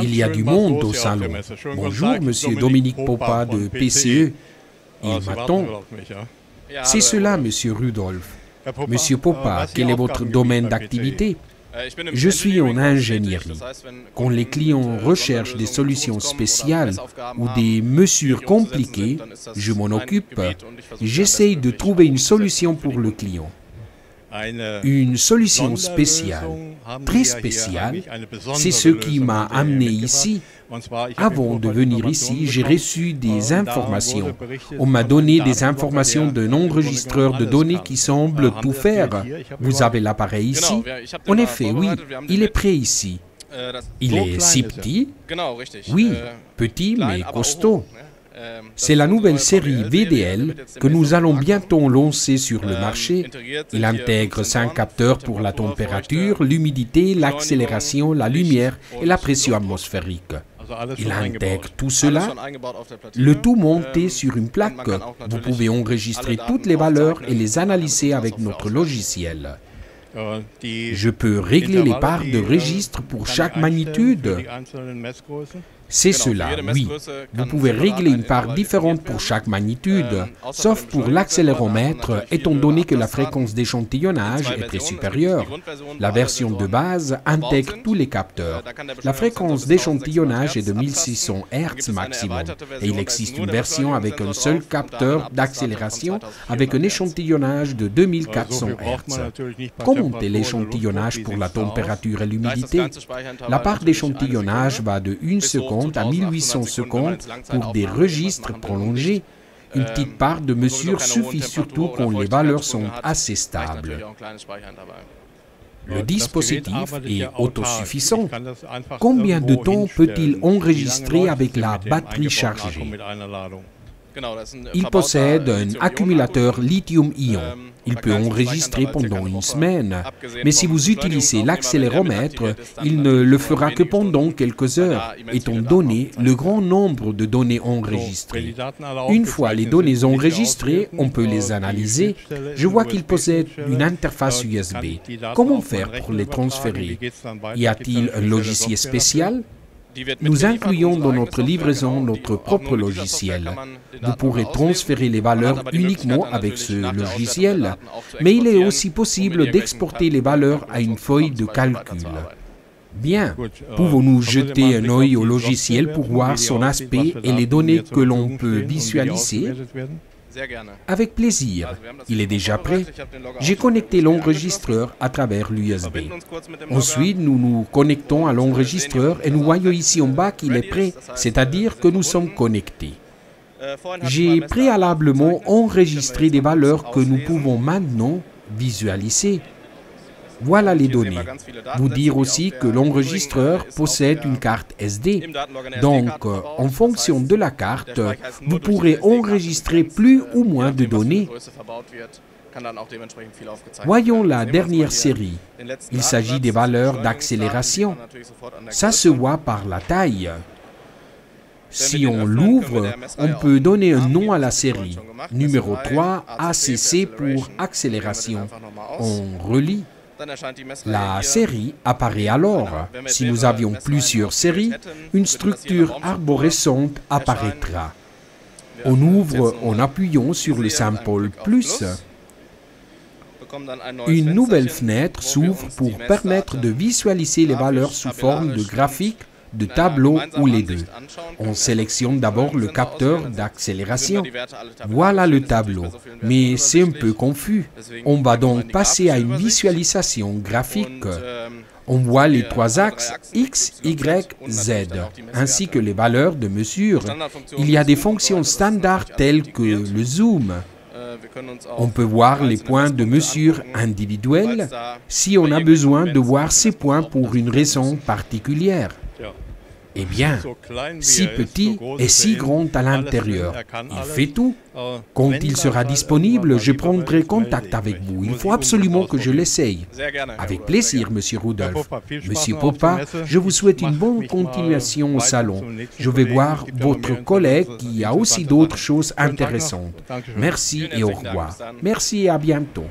Il y a du monde au salon. Bonjour, Monsieur Dominique Popa de PCE. Il m'attend. C'est cela, Monsieur Rudolph. Monsieur Popa, quel est votre domaine d'activité? Je suis en ingénierie. Quand les clients recherchent des solutions spéciales ou des mesures compliquées, je m'en occupe. J'essaye de trouver une solution pour le client. Une solution spéciale, très spéciale, c'est ce qui m'a amené ici. Avant de venir ici, j'ai reçu des informations. On m'a donné des informations d'un enregistreur de données qui semble tout faire. Vous avez l'appareil ici? En effet, oui, il est prêt ici. Il est si petit? Oui, petit mais costaud. C'est la nouvelle série VDL que nous allons bientôt lancer sur le marché. Il intègre 5 capteurs pour la température, l'humidité, l'accélération, la lumière et la pression atmosphérique. Il intègre tout cela, le tout monté sur une plaque. Vous pouvez enregistrer toutes les valeurs et les analyser avec notre logiciel. Je peux régler les parts de registre pour chaque magnitude. C'est cela, oui. Vous pouvez régler une part différente pour chaque magnitude, sauf pour l'accéléromètre, étant donné que la fréquence d'échantillonnage est très supérieure. La version de base intègre tous les capteurs. La fréquence d'échantillonnage est de 1600 Hz maximum, et il existe une version avec un seul capteur d'accélération avec un échantillonnage de 2400 Hz. Comment est l'échantillonnage pour la température et l'humidité? La part d'échantillonnage va de 1 seconde à 1800 secondes pour des registres prolongés. Une petite part de mesure suffit surtout quand les valeurs sont assez stables. Le dispositif est autosuffisant. Combien de temps peut-il enregistrer avec la batterie chargée? Il possède un accumulateur lithium-ion. Il peut enregistrer pendant une semaine. Mais si vous utilisez l'accéléromètre, il ne le fera que pendant quelques heures, étant donné le grand nombre de données enregistrées. Une fois les données enregistrées, on peut les analyser. Je vois qu'il possède une interface USB. Comment faire pour les transférer? Y a-t-il un logiciel spécial? Nous incluons dans notre livraison notre propre logiciel. Vous pourrez transférer les valeurs uniquement avec ce logiciel, mais il est aussi possible d'exporter les valeurs à une feuille de calcul. Bien, pouvons-nous jeter un œil au logiciel pour voir son aspect et les données que l'on peut visualiser? Avec plaisir. Il est déjà prêt. J'ai connecté l'enregistreur à travers l'USB. Ensuite, nous nous connectons à l'enregistreur et nous voyons ici en bas qu'il est prêt, c'est-à-dire que nous sommes connectés. J'ai préalablement enregistré des valeurs que nous pouvons maintenant visualiser. Voilà les données. Vous dire aussi que l'enregistreur possède une carte SD. Donc, en fonction de la carte, vous pourrez enregistrer plus ou moins de données. Voyons la dernière série. Il s'agit des valeurs d'accélération. Ça se voit par la taille. Si on l'ouvre, on peut donner un nom à la série. Numéro 3, ACC pour accélération. On relit. La série apparaît alors. Si nous avions plusieurs séries, une structure arborescente apparaîtra. On ouvre en appuyant sur le symbole plus. Une nouvelle fenêtre s'ouvre pour permettre de visualiser les valeurs sous forme de graphique, de tableau ou les deux. On sélectionne d'abord le capteur d'accélération. Voilà le tableau, mais c'est un peu confus. On va donc passer à une visualisation graphique. On voit les 3 axes X, Y, Z, ainsi que les valeurs de mesure. Il y a des fonctions standards telles que le zoom. On peut voir les points de mesure individuels si on a besoin de voir ces points pour une raison particulière. Eh bien, si petit et si grand à l'intérieur, il fait tout. Quand il sera disponible, je prendrai contact avec vous. Il faut absolument que je l'essaye. Avec plaisir, Monsieur Rudolph. Monsieur Popa, je vous souhaite une bonne continuation au salon. Je vais voir votre collègue qui a aussi d'autres choses intéressantes. Merci et au revoir. Merci et à bientôt.